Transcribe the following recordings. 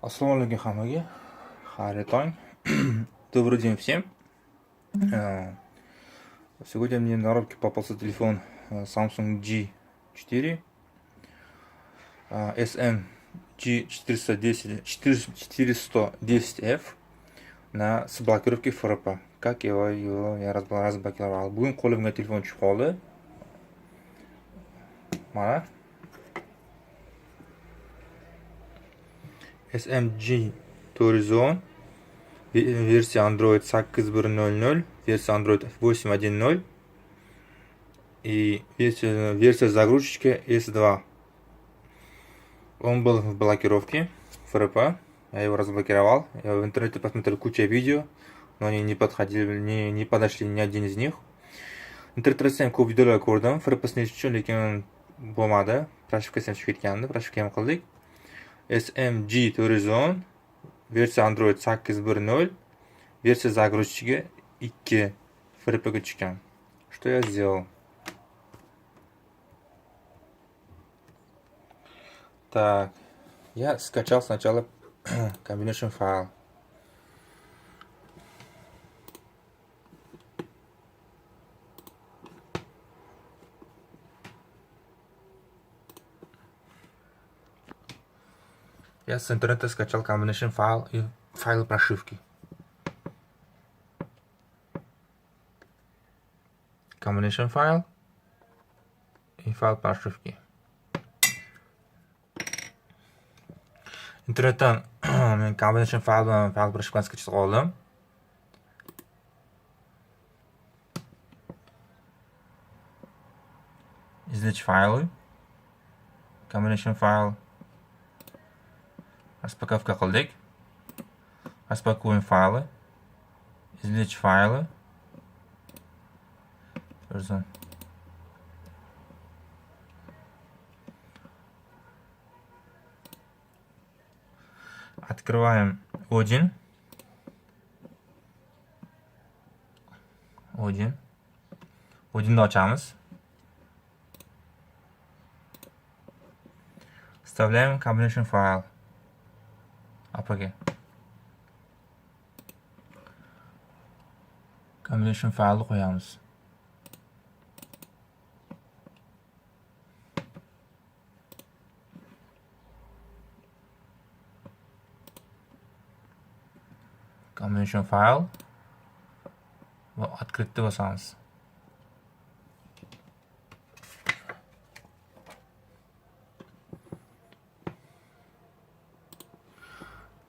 Ассаламу алейкум hammaga. Xayr tong. Добрый день всем. Сегодня мне на руки попался телефон Samsung G4 SM G410F с блокировкой FRP. Как его я разблокировал. Bugun qo'limga telefon tushib qoldi. Mana SMG Tourizon версия Android 8.1.0, версия Android 8.1.0 и версия загрузчика S2. Он был в блокировке FRP, я его разблокировал. Я в интернете посмотрел кучу видео, но они не подходили, не подошли ни один из них. Internet ko'p videolar ko'rdim, FRP'sini uchun, lekin bo'lmadi. Pрошивкасini tushib ketgandi, pрошивка ham qildik. SMG Tourizon versiya Android 8.1.0, versiya загрузчиga 2 FRP'ga tushgan. Что я сделал? Так, я скачал сначала combination файл. Я с интернета скачал combination файл и файл прошивки. Combination файл и файл прошивки. Internetten men combination file bilan file pрошивкani skachab oldim. Izlech faylы. Combination file. Распаковка qildik. Распакуем файлы. Извлечь файлы. Открываем Odin. Odin'ni ochamiz. Вставляем combination файл. APG. Combination faylni qo'yamiz. Combination file va открытni bosamiz.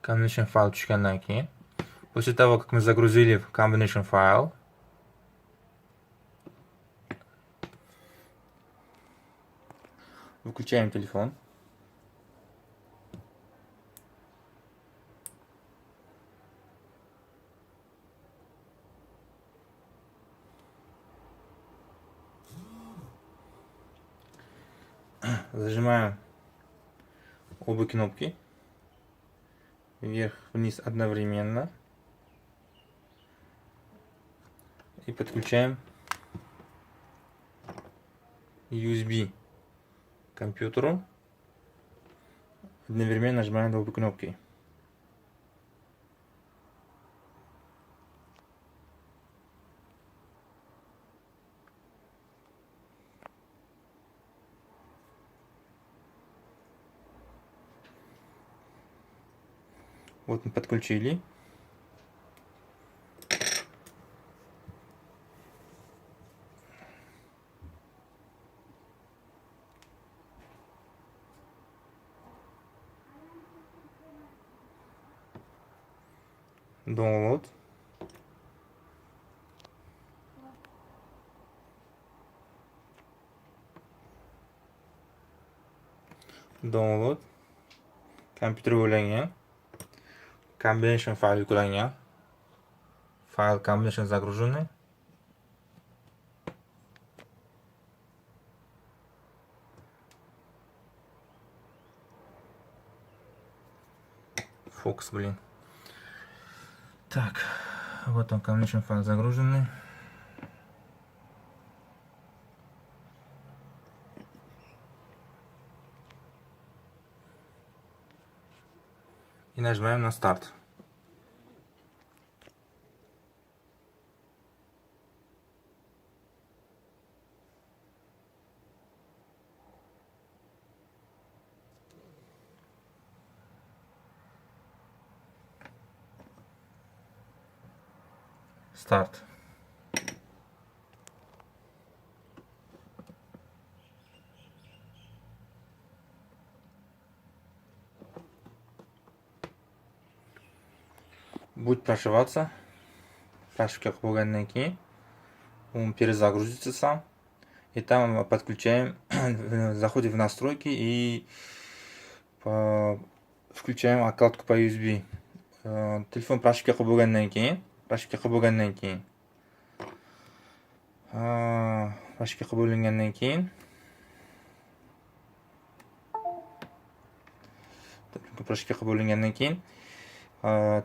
Combination file tushgandan keyin, после того, как мы загрузили combination file, выключаем телефон. Зажимаем обе кнопки вверх-вниз одновременно и подключаем USB к компьютеру. Одновременно нажимаем обе кнопки. Вот мы подключили. Download. Download. Kompyuter yuklangan. Combination файл yuklangan. Файл combination загруженный. Фокус, блин. Так, вот он, combination файл загруженный. и нажимаем на старт. Старт. Будет прошиваться. Прошивка bo'lgandan keyin он перезагрузится сам. И там подключаем, заходим в настройки и включаем окладку по USB. Telefon pрошивка bo'lgandan keyin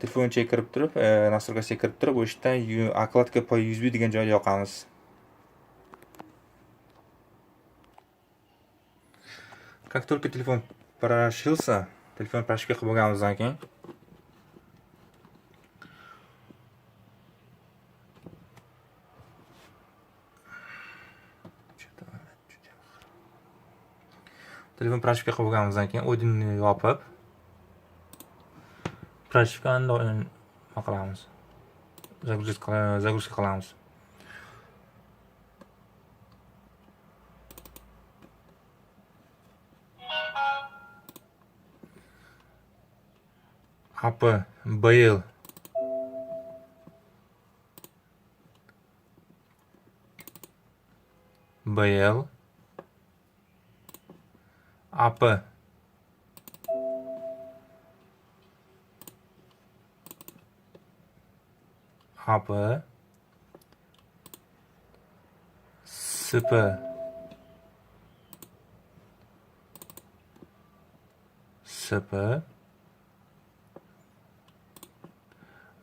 telefonga kirib turib, настройкasiga kirib turib, o'sha yerda окладка по USB degan joyga yoqamiz. Как только telefon pрошился, telefon pрошивка bo'lganimizdan keyin o'yinni yopib, pрошивкani nima qilamiz? Загрузка qilamiz. APBL AP SP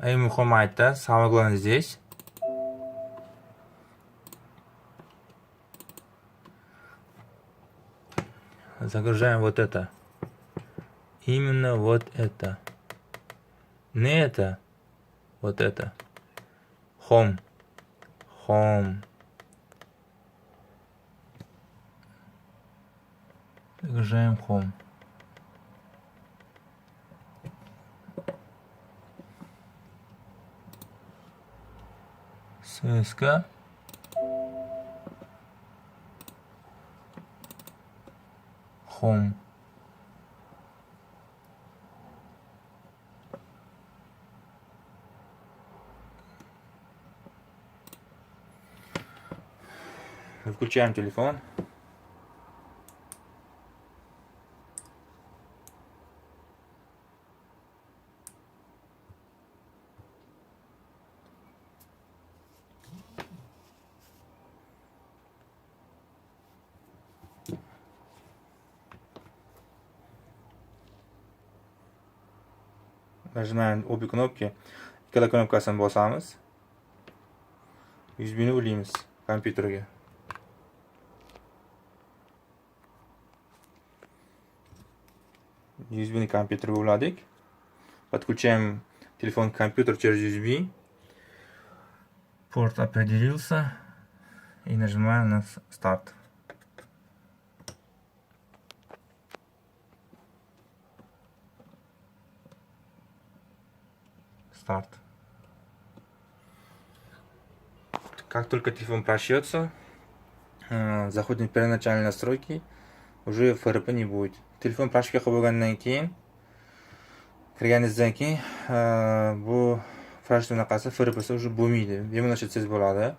И muhim aytdi, самое главное здесь. Загружаем вот это. Именно вот это. Не это. Вот это. Home. Загружаем Home. CSK. Home. Включаем телефон. Nажимаем обе кнопки. Ikkala knopkasini bosamiz. USBni ulaymiz kompyuterga. USBni компьютерga uladik. Подключаем телефон к компьютеру через USB. Порт определился. И нажимаем на старт. Старт. Как только телефон прошьется, заходим в первоначальные настройки, уже ФРП не будет. Telefon pashka bo'lgandan keyin kirganingizdan keyin bu flash bunaqasi FRP'si уже bo'lmaydi. Bemalol ishlasangiz bo'ladi.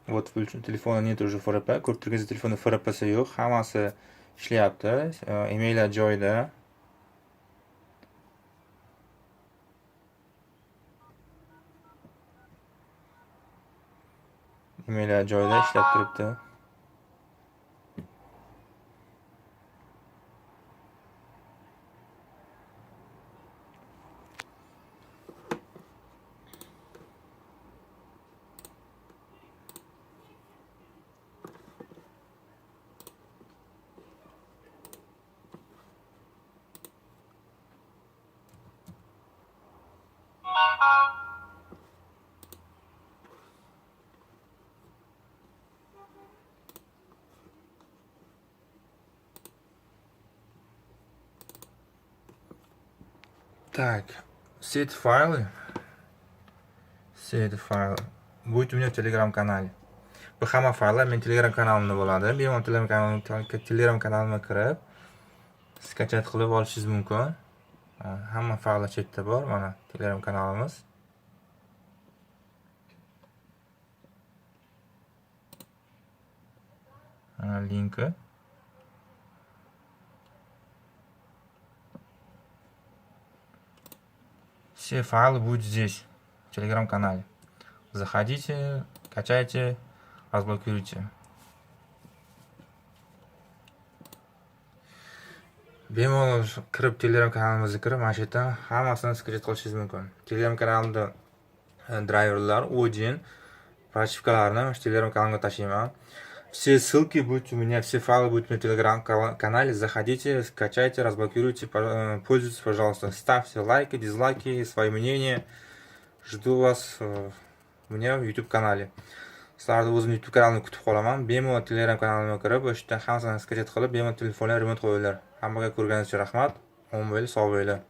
Вот включен. Telefona нет уже FRP. Ko'rib turganingizdek telefonda FRP'si yo'q. Hammasi ishlayapti. Emaillar joyida. Emaillar joyida ishlab turibdi. Так, все эти файлы, будет у меня в телеграм-канале. Bu hamma fayllar men telegram kanalimda bo'ladi. Bemalol telegram kanalimga kirib skachat qilib olishingiz mumkin. Hamma fayllar chetda bor, mana telegram kanalimiz. Linki. Все файлы будут здесь, в телеграм-канале. Заходите, качайте, разблокируйте. Bemalol kirib telegram kanalimizga kirib, mana shu yerdan hammasini skachat qilishingiz mumkin. Telegram kanalimda driverlar, Odin, прошивкаларni mana shu telegram kanalimga tashlayman. Все ссылки будут у меня, все файлы будут на телеграм-канале. Заходите, скачайте, разблокируйте, пользуйтесь, пожалуйста. Ставьте лайки, дизлайки, свои мнения. Жду вас у меня в YouTube канале. Sizlarni o'zim YouTube kanalimni kutib qolaman. Bemalol Telegram kanalimga kirib, o'sha yerdan hammasini skachat qilib, bemalol telefonlar remont qo'yinglar. Hammaga ko'rganingiz uchun rahmat. Omon bo'ling, sog' bo'linglar.